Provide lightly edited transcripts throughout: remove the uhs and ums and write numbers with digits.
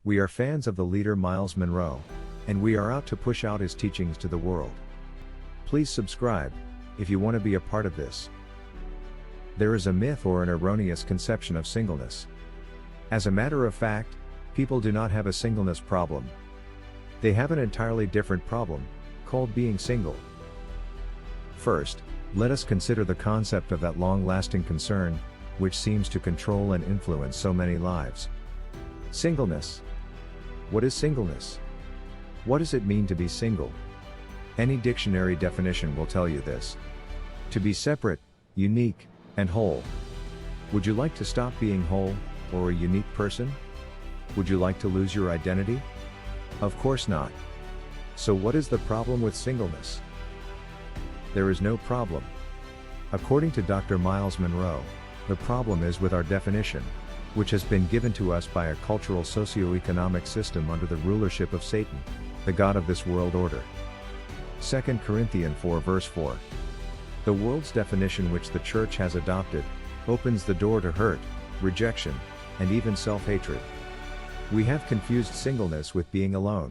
We are fans of the leader Myles Munroe, and we are out to push out his teachings to the world. Please subscribe, if you want to be a part of this. There is a myth or an erroneous conception of singleness. As a matter of fact, people do not have a singleness problem. They have an entirely different problem, called being single. First, let us consider the concept of that long-lasting concern, which seems to control and influence so many lives. Singleness. What is singleness? What does it mean to be single? Any dictionary definition will tell you this. To be separate, unique, and whole. Would you like to stop being whole, or a unique person? Would you like to lose your identity? Of course not. So what is the problem with singleness? There is no problem. According to Dr. Myles Munroe, the problem is with our definition, which has been given to us by a cultural socio-economic system under the rulership of Satan, the god of this world order. 2 Corinthians 4 verse 4. The world's definition, which the church has adopted, opens the door to hurt, rejection, and even self-hatred. We have confused singleness with being alone.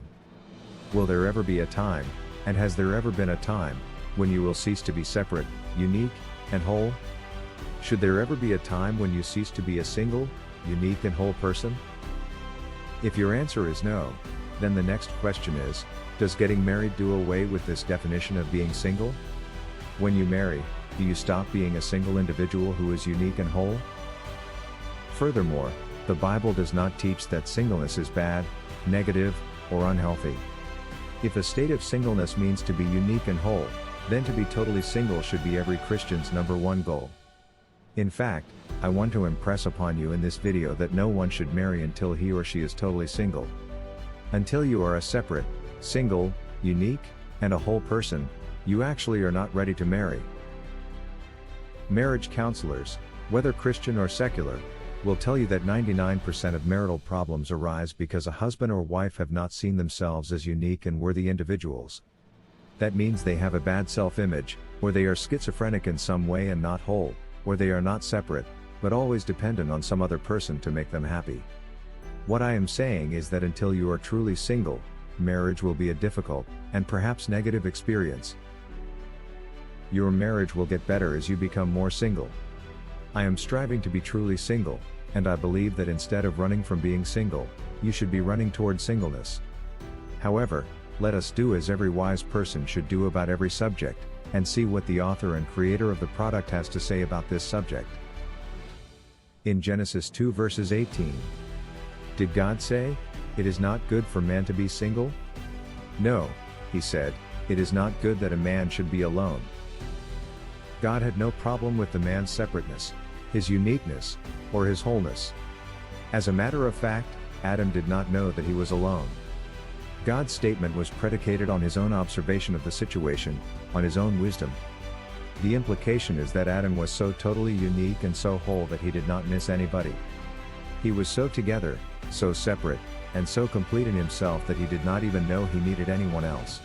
Will there ever be a time, and has there ever been a time, when you will cease to be separate, unique, and whole? Should there ever be a time when you cease to be a single, unique and whole person? If your answer is no, then the next question is, does getting married do away with this definition of being single? When you marry, do you stop being a single individual who is unique and whole? Furthermore, the Bible does not teach that singleness is bad, negative, or unhealthy. If a state of singleness means to be unique and whole, then to be totally single should be every Christian's #1 goal. In fact, I want to impress upon you in this video that no one should marry until he or she is totally single. Until you are a separate, single, unique, and a whole person, you actually are not ready to marry. Marriage counselors, whether Christian or secular, will tell you that 99% of marital problems arise because a husband or wife have not seen themselves as unique and worthy individuals. That means they have a bad self-image, or they are schizophrenic in some way and not whole, or they are not separate, but always dependent on some other person to make them happy. What I am saying is that until you are truly single, marriage will be a difficult, and perhaps negative experience. Your marriage will get better as you become more single. I am striving to be truly single, and I believe that instead of running from being single, you should be running toward singleness. However, let us do as every wise person should do about every subject, and see what the author and creator of the product has to say about this subject. In Genesis 2 verses 18. Did God say, "It is not good for man to be single"? No, he said, "It is not good that a man should be alone." God had no problem with the man's separateness, his uniqueness, or his wholeness. As a matter of fact, Adam did not know that he was alone. God's statement was predicated on his own observation of the situation, on his own wisdom. The implication is that Adam was so totally unique and so whole that he did not miss anybody. He was so together, so separate, and so complete in himself that he did not even know he needed anyone else.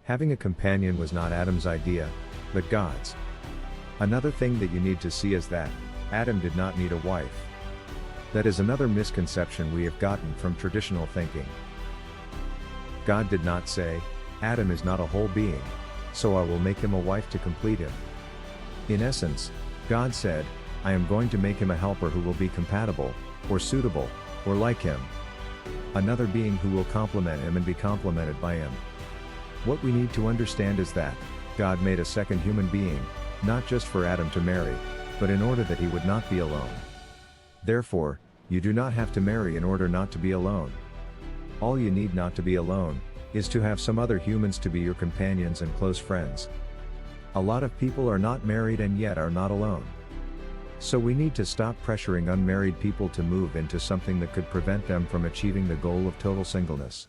Having a companion was not Adam's idea, but God's. Another thing that you need to see is that Adam did not need a wife. That is another misconception we have gotten from traditional thinking. God did not say, "Adam is not a whole being, so I will make him a wife to complete him." In essence, God said, "I am going to make him a helper who will be compatible, or suitable, or like him. Another being who will complement him and be complemented by him." What we need to understand is that God made a second human being, not just for Adam to marry, but in order that he would not be alone. Therefore, you do not have to marry in order not to be alone. All you need not to be alone, is to have some other humans to be your companions and close friends. A lot of people are not married and yet are not alone. So we need to stop pressuring unmarried people to move into something that could prevent them from achieving the goal of total singleness.